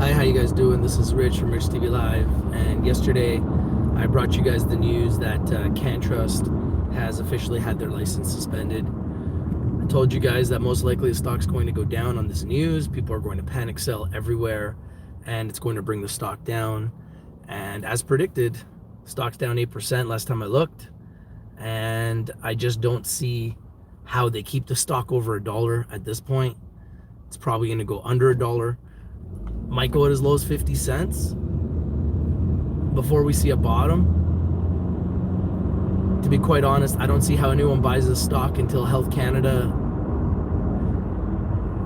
Hi, how you guys doing? This is Rich from RICHTVLIVE, and yesterday I brought you guys the news that CANNTRUST has officially had their license suspended. I told you guys that most likely the stock's going to go down on this news. People are going to panic sell everywhere, and it's going to bring the stock down. And as predicted, stock's down 8% last time I looked, and I just don't see how they keep the stock over $1 at this point. It's probably going to go under $1. Might go at as low as 50 cents before we see a bottom. To be quite honest, I don't see how anyone buys this stock until Health Canada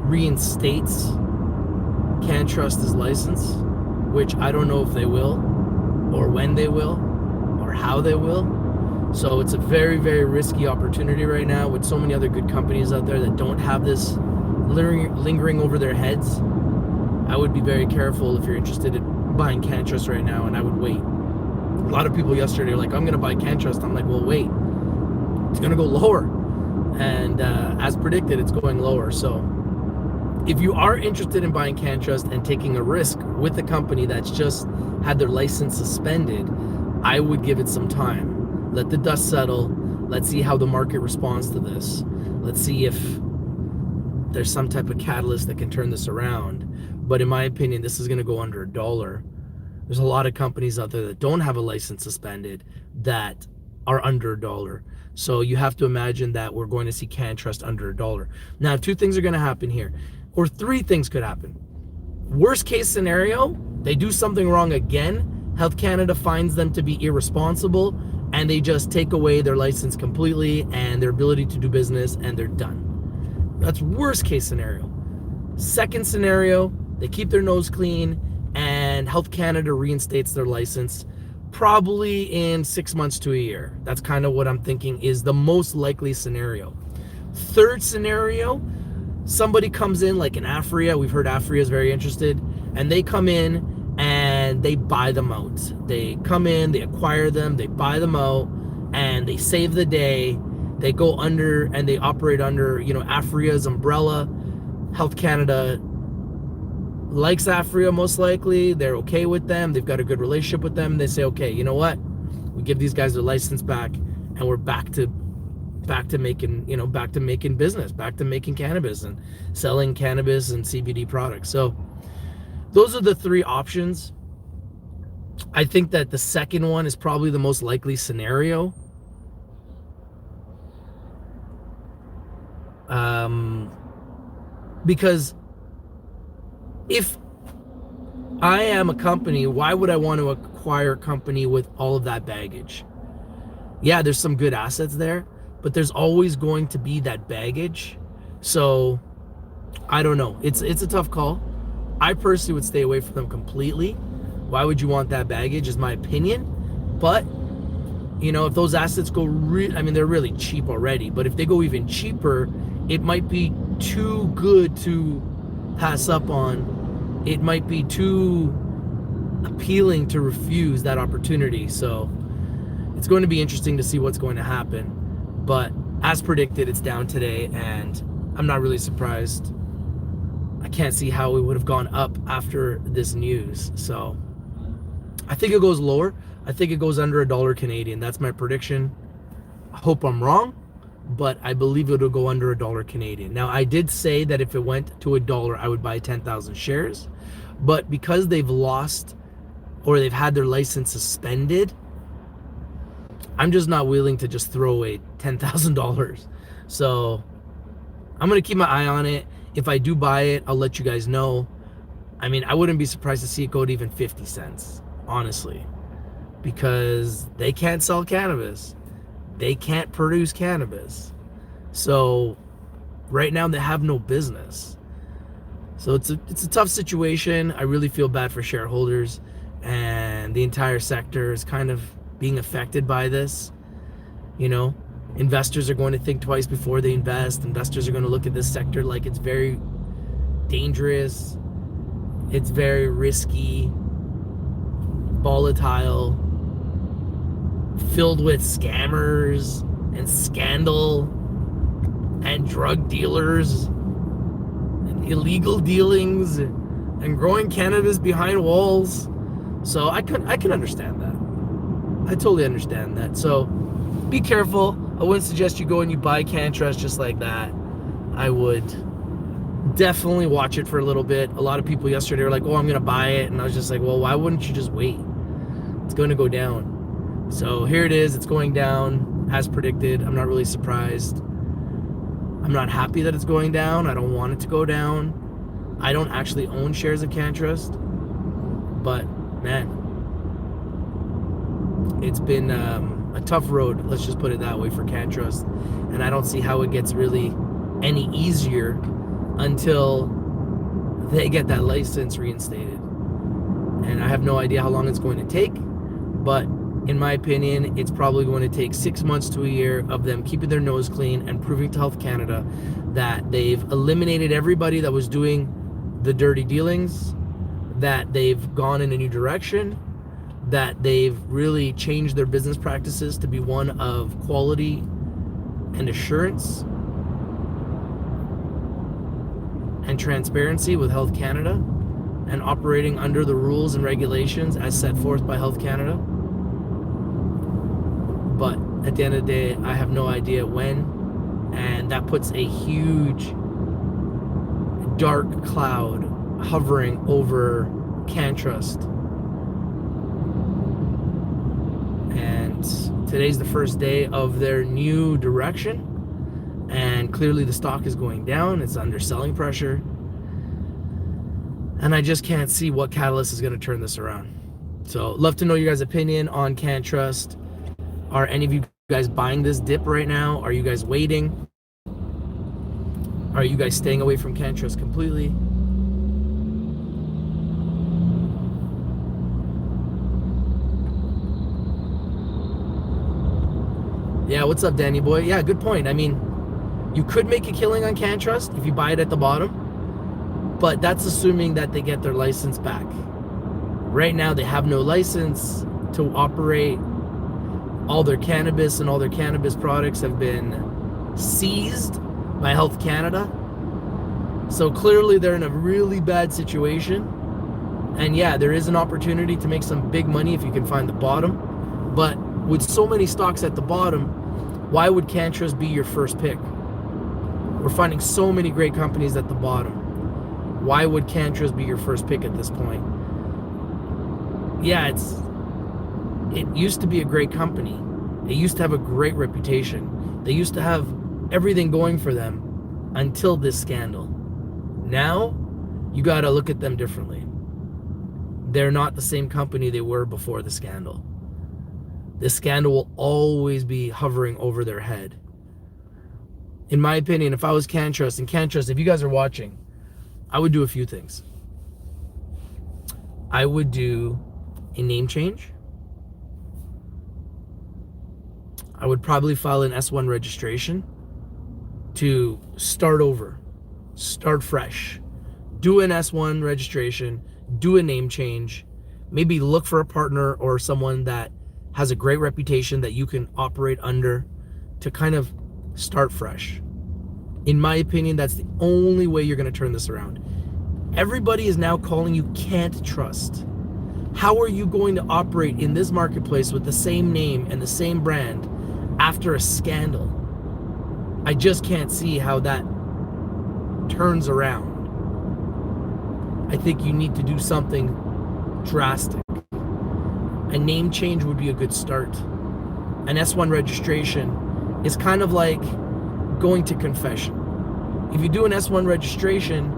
reinstates CANNTRUST's license, which I don't know if they will, or when they will, or how they will. So it's a very, very risky opportunity right now with so many other good companies out there that don't have this lingering over their heads. I would be very careful if you're interested in buying CANNTRUST right now, and I would wait. A lot of people yesterday were like, I'm going to buy CANNTRUST. I'm like, well, wait. It's going to go lower. And as predicted, it's going lower. So if you are interested in buying CANNTRUST and taking a risk with a company that's just had their license suspended, I would give it some time. Let the dust settle. Let's see how the market responds to this. Let's see if there's some type of catalyst that can turn this around. But in my opinion, this is going to go under $1. There's a lot of companies out there that don't have a license suspended that are under $1. So you have to imagine that we're going to see CANNTRUST under $1. Now, two things are going to happen here, or three things could happen. Worst case scenario, they do something wrong again. Health Canada finds them to be irresponsible, and they just take away their license completely and their ability to do business, and they're done. That's worst case scenario. Second scenario, they keep their nose clean and Health Canada reinstates their license probably in 6 months to a year. That's kind of what I'm thinking is the most likely scenario. Third scenario, somebody comes in like an Afria. We've heard Afria is very interested, and they come in and they buy them out. They come in, they acquire them, they buy them out, and they save the day. They go under and they operate under, Afria's umbrella. Health Canada likes Afria most likely. They're okay with them. They've got a good relationship with them. They say, okay, you know what? We give these guys their license back, and we're back to making business, back to making cannabis and selling cannabis and CBD products. So those are the three options. I think that the second one is probably the most likely scenario. Because if I am a company, why would I want to acquire a company with all of that baggage? Yeah, there's some good assets there, but there's always going to be that baggage. So I don't know. It's a tough call. I personally would stay away from them completely. Why would you want that baggage is my opinion. But, if those assets go, they're really cheap already, but if they go even cheaper, it might be too good to pass up on. It might be too appealing to refuse that opportunity. So it's going to be interesting to see what's going to happen. But as predicted, it's down today, and I'm not really surprised. I can't see how it would have gone up after this news. So I think it goes lower. I think it goes under $1 Canadian. That's my prediction. I hope I'm wrong, but I believe it'll go under $1 Canadian. Now, I did say that if it went to $1, I would buy 10,000 shares, but because they've lost or they've had their license suspended, I'm just not willing to just throw away $10,000. So I'm going to keep my eye on it. If I do buy it, I'll let you guys know. I wouldn't be surprised to see it go to even 50 cents, honestly, because they can't sell cannabis. They can't produce cannabis. So right now they have no business. So it's a tough situation. I really feel bad for shareholders, and the entire sector is kind of being affected by this. Investors are going to think twice before they invest. Investors are going to look at this sector like it's very dangerous. It's very risky, volatile, filled with scammers and scandal and drug dealers and illegal dealings. and growing cannabis behind walls. So I can understand that. I totally understand that. So be careful. I wouldn't suggest you go and you buy CANNTRUST just like that. I would definitely watch it for a little bit. A lot of people yesterday were like, oh, I'm going to buy it. And I was just like, well, why wouldn't you just wait? It's going to go down. So here it is. It's going down as predicted. I'm not really surprised. I'm not happy that it's going down. I don't want it to go down. I don't actually own shares of CANNTRUST. But, man, it's been a tough road, let's just put it that way, for CANNTRUST. And I don't see how it gets really any easier until they get that license reinstated. And I have no idea how long it's going to take, but in my opinion, it's probably going to take 6 months to a year of them keeping their nose clean and proving to Health Canada that they've eliminated everybody that was doing the dirty dealings, that they've gone in a new direction, that they've really changed their business practices to be one of quality and assurance and transparency with Health Canada and operating under the rules and regulations as set forth by Health Canada. But at the end of the day, I have no idea when, and that puts a huge dark cloud hovering over CANNTRUST. And today's the first day of their new direction, and clearly the stock is going down. It's under selling pressure, and I just can't see what catalyst is going to turn this around. So love to know your guys' opinion on CANNTRUST. Are any of you guys buying this dip right now? Are you guys waiting? Are you guys staying away from CANNTRUST completely? Yeah, what's up, Danny boy? Yeah, good point. I mean, you could make a killing on CANNTRUST if you buy it at the bottom, but that's assuming that they get their license back. Right now, they have no license to operate. All their cannabis and all their cannabis products have been seized by Health Canada. So clearly they're in a really bad situation. And yeah, there is an opportunity to make some big money if you can find the bottom. But with so many stocks at the bottom, why would CANNTRUST be your first pick? We're finding so many great companies at the bottom. Why would CANNTRUST be your first pick at this point? Yeah, it used to be a great company. It used to have a great reputation. They used to have everything going for them until this scandal. Now, you got to look at them differently. They're not the same company they were before the scandal. This scandal will always be hovering over their head. In my opinion, if I was CANNTRUST, and CANNTRUST, if you guys are watching, I would do a few things. I would do a name change. I would probably file an S1 registration to start over, start fresh, do an S1 registration, do a name change, maybe look for a partner or someone that has a great reputation that you can operate under to kind of start fresh. In my opinion, that's the only way you're going to turn this around. Everybody is now calling you can't trust. How are you going to operate in this marketplace with the same name and the same brand after a scandal? I just can't see how that turns around. I think you need to do something drastic. A name change would be a good start. An S1 registration is kind of like going to confession. If you do an S1 registration,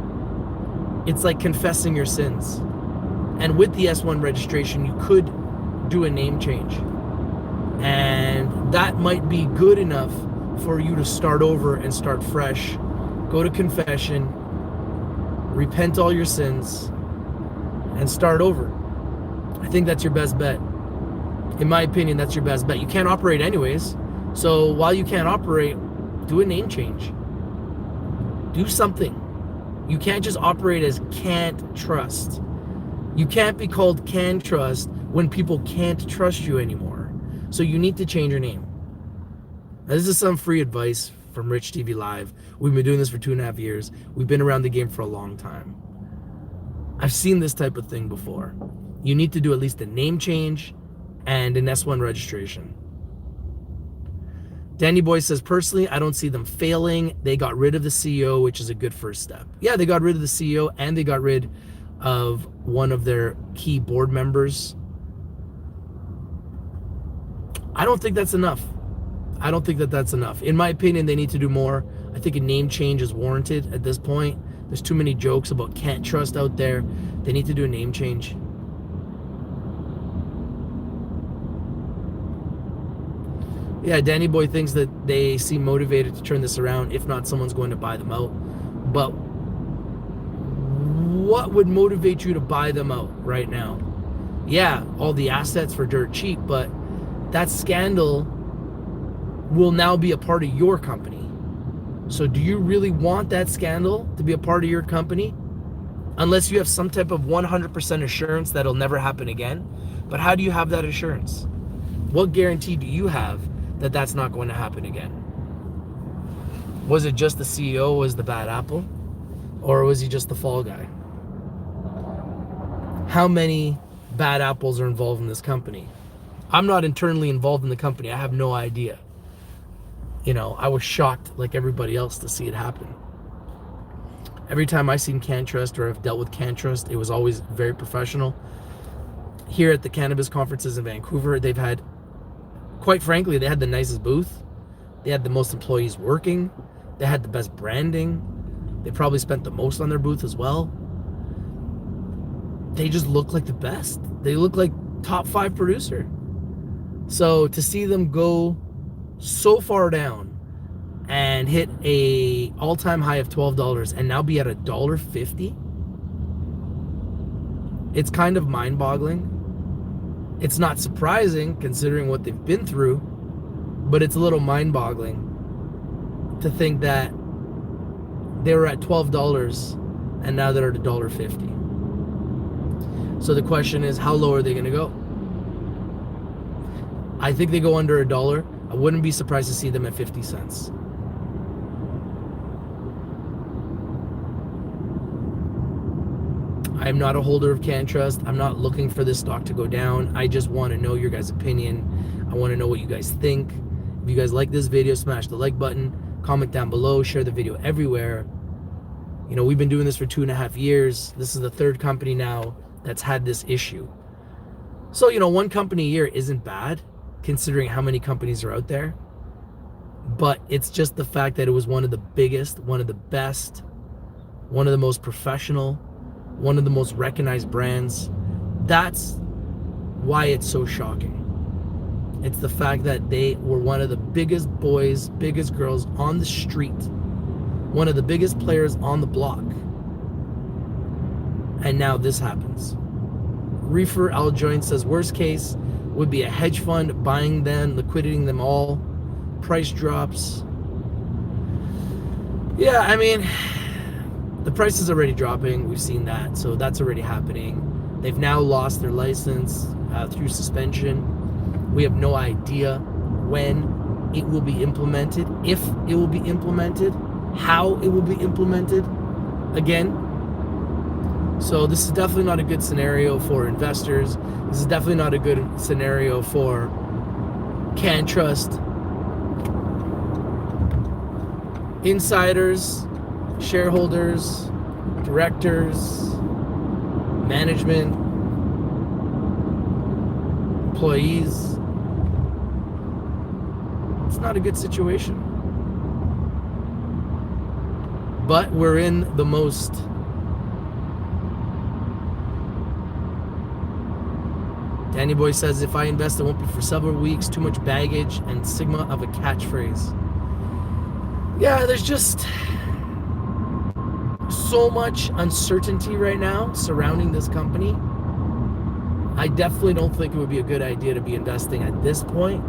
it's like confessing your sins. And with the S1 registration, you could do a name change. And that might be good enough for you to start over and start fresh. Go to confession, repent all your sins, and start over. I think that's your best bet. In my opinion, that's your best bet. You can't operate anyways. So while you can't operate, do a name change. Do something. You can't just operate as can't trust. You can't be called CANNTRUST when people can't trust you anymore. So you need to change your name. Now, this is some free advice from Rich TV Live. We've been doing this for 2.5 years. We've been around the game for a long time. I've seen this type of thing before. You need to do at least a name change and an S1 registration. Danny Boy says, personally, I don't see them failing. They got rid of the CEO, which is a good first step. Yeah, they got rid of the CEO and they got rid of one of their key board members. I don't think that's enough. I don't think that that's enough. In my opinion, they need to do more. I think a name change is warranted at this point. There's too many jokes about can't trust out there. They need to do a name change. Yeah, Danny Boy thinks that they seem motivated to turn this around. If not, someone's going to buy them out. But what would motivate you to buy them out right now? Yeah, all the assets for dirt cheap, but that scandal will now be a part of your company. So do you really want that scandal to be a part of your company? Unless you have some type of 100% assurance that it'll never happen again. But how do you have that assurance? What guarantee do you have that that's not going to happen again? Was it just the CEO was the bad apple? Or was he just the fall guy? How many bad apples are involved in this company? I'm not internally involved in the company. I have no idea. You know, I was shocked like everybody else to see it happen. Every time I've seen CANNTRUST or I've dealt with CANNTRUST, it was always very professional. Here at the Cannabis conferences in Vancouver, they've had, quite frankly, they had the nicest booth. They had the most employees working. They had the best branding. They probably spent the most on their booth as well. They just look like the best. They look like top 5 producer. So to see them go so far down and hit a all-time high of $12 and now be at $1.50, it's kind of mind-boggling. It's not surprising considering what they've been through, but it's a little mind-boggling to think that they were at $12 and now they're at $1.50. So the question is, how low are they going to go? I think they go under $1. I wouldn't be surprised to see them at 50 cents. I'm not a holder of CANNTRUST. I'm not looking for this stock to go down. I just want to know your guys' opinion. I want to know what you guys think. If you guys like this video, smash the like button, comment down below, share the video everywhere. You know, we've been doing this for 2.5 years. This is the 3rd company now that's had this issue. So, you know, 1 company a year isn't bad considering how many companies are out there. But it's just the fact that it was one of the biggest, one of the best, one of the most professional, one of the most recognized brands. That's why it's so shocking. It's the fact that they were one of the biggest boys, biggest girls on the street, one of the biggest players on the block. And now this happens. Reefer Aljoint says, worst case would be a hedge fund buying them, liquidating them all, price drops. Yeah, I mean, the price is already dropping. We've seen that, so that's already happening. They've now lost their license through suspension. We have no idea when it will be implemented, if it will be implemented, how it will be implemented again. So this is definitely not a good scenario for investors. This is definitely not a good scenario for CANNTRUST insiders, shareholders, directors, management, employees. It's not a good situation. But we're in the most Danny Boy says, if I invest, it won't be for several weeks. Too much baggage and stigma of a catchphrase. Yeah, there's just so much uncertainty right now surrounding this company. I definitely don't think it would be a good idea to be investing at this point.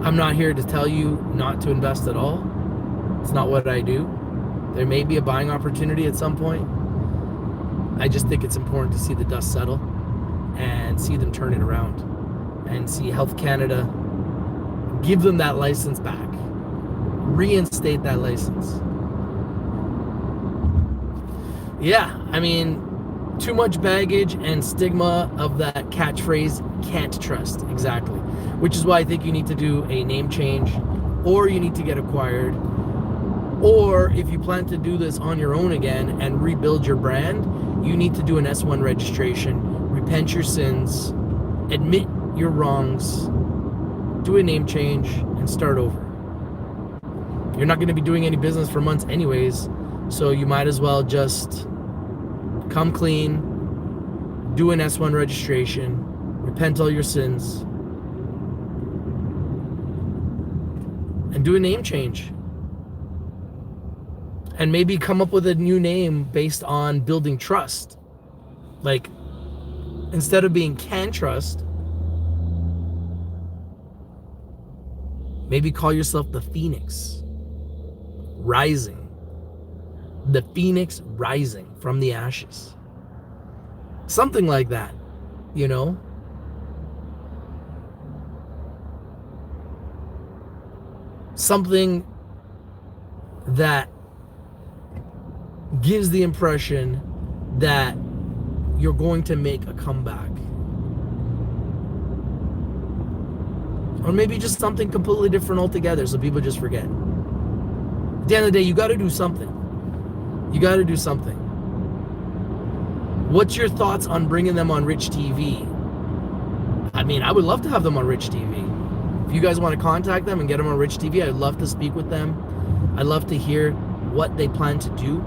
I'm not here to tell you not to invest at all. It's not what I do. There may be a buying opportunity at some point. I just think it's important to see the dust settle and see them turn it around and see Health Canada give them that license back, reinstate that license. Yeah, I mean, too much baggage and stigma of that catchphrase, can't trust, exactly. Which is why I think you need to do a name change, or you need to get acquired, or if you plan to do this on your own again and rebuild your brand, you need to do an S1 registration, repent your sins, admit your wrongs, do a name change, and start over. You're not going to be doing any business for months anyways, so you might as well just come clean, do an S1 registration, repent all your sins, and do a name change. And maybe come up with a new name based on building trust. Like, instead of being CANNTRUST, maybe call yourself the Phoenix Rising. The Phoenix rising from the ashes. Something like that, you know? Something that gives the impression that you're going to make a comeback. Or maybe just something completely different altogether so people just forget. At the end of the day, you got to do something. You got to do something. What's your thoughts on bringing them on Rich TV? I mean, I would love to have them on Rich TV. If you guys want to contact them and get them on Rich TV, I'd love to speak with them. I'd love to hear what they plan to do.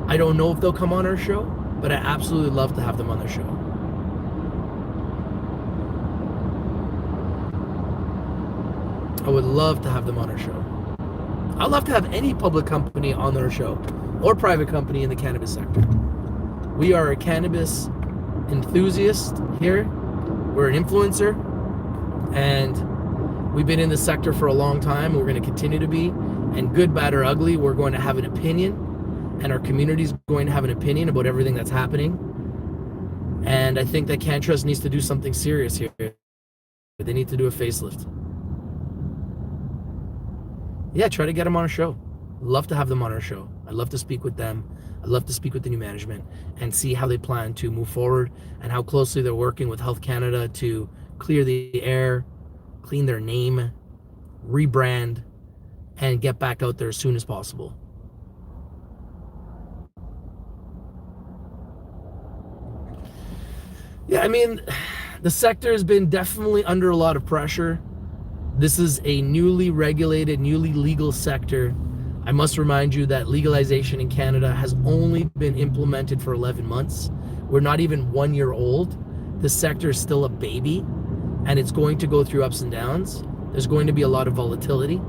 I don't know if they'll come on our show, but I absolutely love to have them on their show. I would love to have them on our show. I'd love to have any public company on their show or private company in the cannabis sector. We are a cannabis enthusiast here. We're an influencer, and we've been in the sector for a long time. We're going to continue to be, and good, bad, or ugly, we're going to have an opinion, and our community is going to have an opinion about everything that's happening. And I think that CANNTRUST needs to do something serious here. They need to do a facelift. Yeah, try to get them on a show. Love to have them on our show. I'd love to speak with them. I'd love to speak with the new management and see how they plan to move forward and how closely they're working with Health Canada to clear the air, clean their name, rebrand, and get back out there as soon as possible. Yeah, I mean, the sector has been definitely under a lot of pressure. This is a newly regulated, newly legal sector. I must remind you that legalization in Canada has only been implemented for 11 months. We're not even 1 year old. The sector is still a baby, and it's going to go through ups and downs. There's going to be a lot of volatility.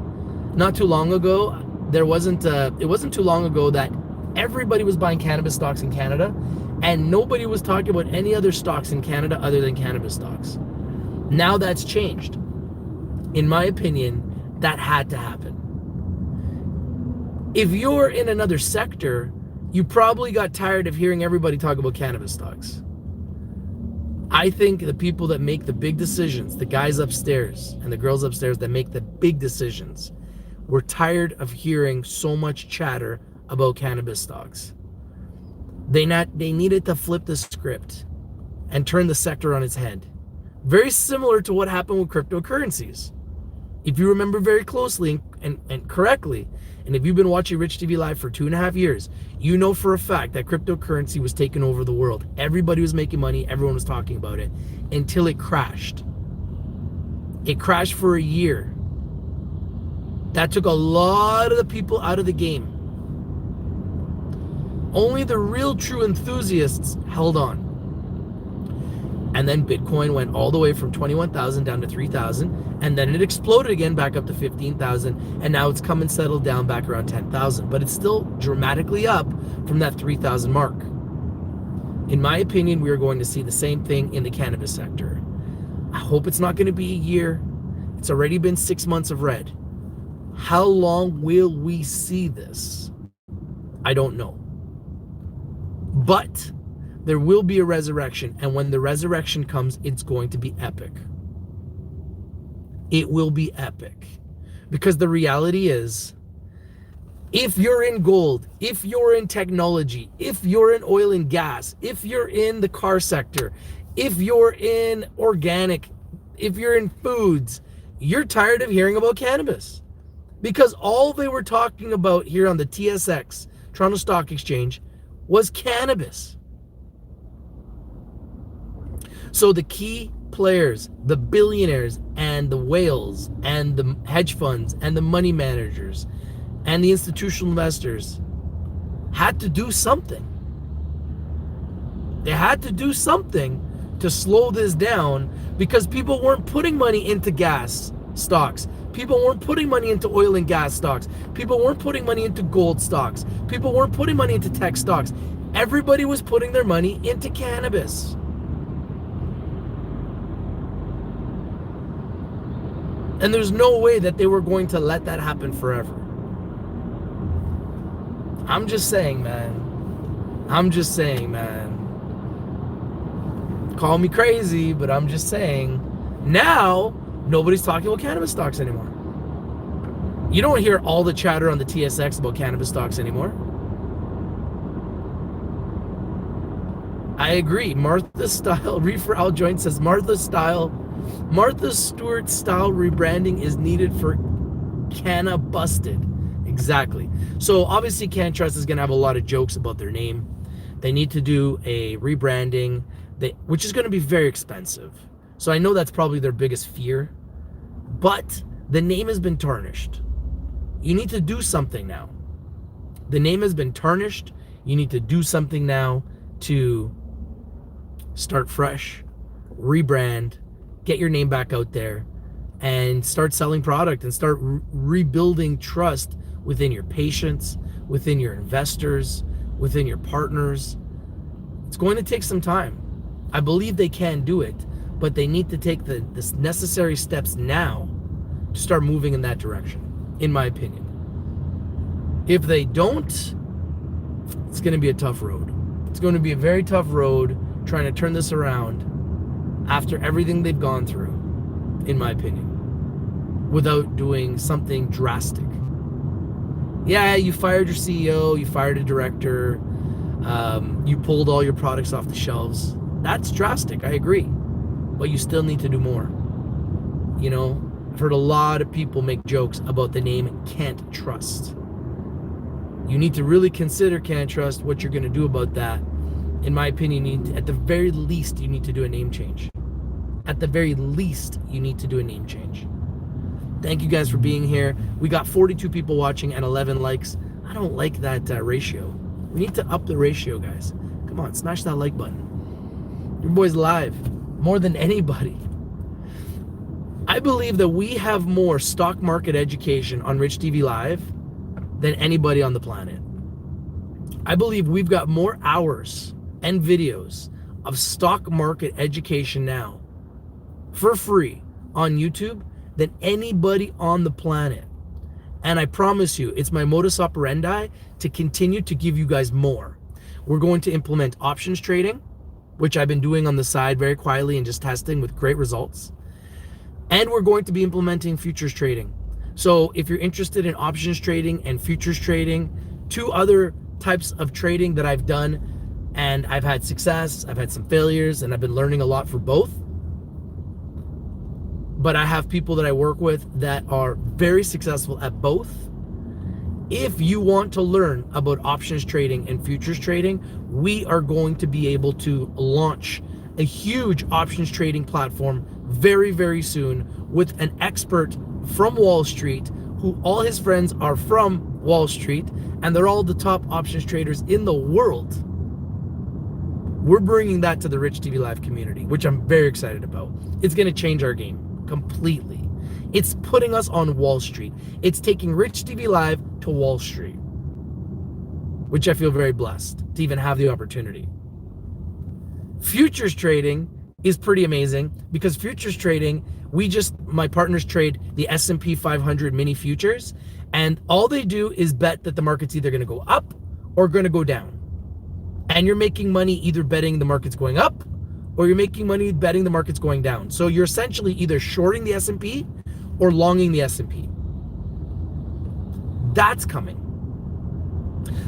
Not too long ago, it wasn't too long ago that everybody was buying cannabis stocks in Canada, and nobody was talking about any other stocks in Canada other than cannabis stocks. Now that's changed. In my opinion, that had to happen. If you're in another sector, you probably got tired of hearing everybody talk about cannabis stocks. I think the people that make the big decisions, the guys upstairs and the girls upstairs that make the big decisions, were tired of hearing so much chatter about cannabis stocks. They needed to flip the script and turn the sector on its head. Very similar to what happened with cryptocurrencies. If you remember very closely and correctly, and if you've been watching Rich TV Live for 2.5 years, you know for a fact that cryptocurrency was taking over the world. Everybody was making money, everyone was talking about it, until it crashed. It crashed for a year. That took a lot of the people out of the game. Only the real true enthusiasts held on. And then Bitcoin went all the way from 21,000 down to 3,000, and then it exploded again back up to 15,000, and now it's come and settled down back around 10,000, but it's still dramatically up from that 3,000 mark. In my opinion, we are going to see the same thing in the cannabis sector. I hope it's not going to be a year. It's already been 6 months of red. How long will we see this? I don't know. But there will be a resurrection, and when the resurrection comes, it's going to be epic. It will be epic. Because the reality is, If you're in gold, if you're in technology, if you're in oil and gas, if you're in the car sector, if you're in organic, if you're in foods, you're tired of hearing about cannabis. Because all they were talking about here on the TSX, Toronto Stock Exchange, was cannabis. So the key players, the billionaires and the whales and the hedge funds and the money managers and the institutional investors had to do something. They had to do something to slow this down because people weren't putting money into gas stocks. People weren't putting money into oil and gas stocks. People weren't putting money into gold stocks. People weren't putting money into tech stocks. Everybody was putting their money into cannabis. And there's no way that they were going to let that happen forever. I'm just saying, man. Call me crazy, but I'm just saying. Now, nobody's talking about cannabis stocks anymore. You don't hear all the chatter on the TSX about cannabis stocks anymore. I agree. Martha Style, Reefer Al Joint says Martha Stewart style rebranding is needed for Canna Busted. Exactly. So obviously CANNTRUST is going to have a lot of jokes about their name. They need to do a rebranding, which is going to be very expensive. So I know that's probably their biggest fear. But the name has been tarnished. You need to do something now. The name has been tarnished. You need to do something now to start fresh, rebrand, get your name back out there, and start selling product and start rebuilding trust within your patients, within your investors, within your partners. It's going to take some time. I believe they can do it, but they need to take the necessary steps now to start moving in that direction, in my opinion. If they don't, it's going to be a tough road. It's going to be a very tough road trying to turn this around after everything they've gone through, in my opinion, without doing something drastic. Yeah, you fired your CEO, you fired a director, you pulled all your products off the shelves. That's drastic, I agree. But you still need to do more. You know, I've heard a lot of people make jokes about the name CANNTRUST. You need to really consider CANNTRUST, what you're going to do about that. In my opinion, at the very least, you need to do a name change. At the very least, you need to do a name change. Thank you guys for being here. We got 42 people watching and 11 likes. I don't like that ratio. We need to up the ratio, guys. Come on, smash that like button. Your boy's live more than anybody. I believe that we have more stock market education on Rich TV Live than anybody on the planet. I believe we've got more hours and videos of stock market education now for free on YouTube than anybody on the planet. And I promise you, it's my modus operandi to continue to give you guys more. We're going to implement options trading, which I've been doing on the side very quietly and just testing with great results. And we're going to be implementing futures trading. So if you're interested in options trading and futures trading, two other types of trading that I've done, and I've had success, I've had some failures, and I've been learning a lot for both. But I have people that I work with that are very successful at both. If you want to learn about options trading and futures trading, we are going to be able to launch a huge options trading platform very, very soon with an expert from Wall Street who all his friends are from Wall Street and they're all the top options traders in the world. We're bringing that to the Rich TV Live community, which I'm very excited about. It's going to change our game completely. It's putting us on Wall Street. It's taking Rich TV Live to Wall Street, which I feel very blessed to even have the opportunity. Futures trading is pretty amazing because futures trading, my partners trade the S&P 500 mini futures, and all they do is bet that the market's either going to go up or going to go down. And you're making money either betting the market's going up or you're making money betting the market's going down. So you're essentially either shorting the S&P or longing the S&P. That's coming.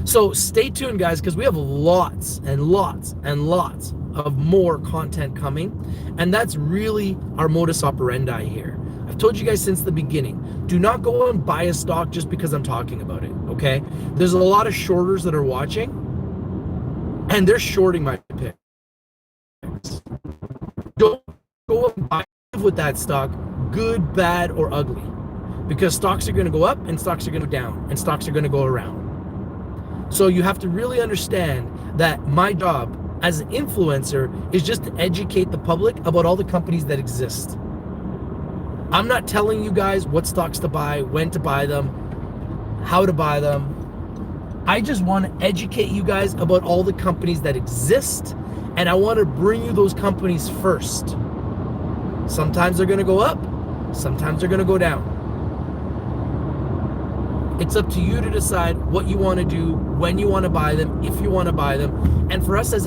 So stay tuned, guys, because we have lots and lots and lots of more content coming. And that's really our modus operandi here. I've told you guys since the beginning, do not go and buy a stock just because I'm talking about it, okay? There's a lot of shorters that are watching, and they're shorting my picks. Don't go and buy with that stock, good, bad, or ugly, because stocks are going to go up and stocks are going to go down and stocks are going to go around. So you have to really understand that my job as an influencer is just to educate the public about all the companies that exist. I'm not telling you guys what stocks to buy, when to buy them, how to buy them. I just want to educate you guys about all the companies that exist, and I want to bring you those companies first. Sometimes they're going to go up, sometimes they're going to go down. It's up to you to decide what you want to do, when you want to buy them, if you want to buy them. And for us as a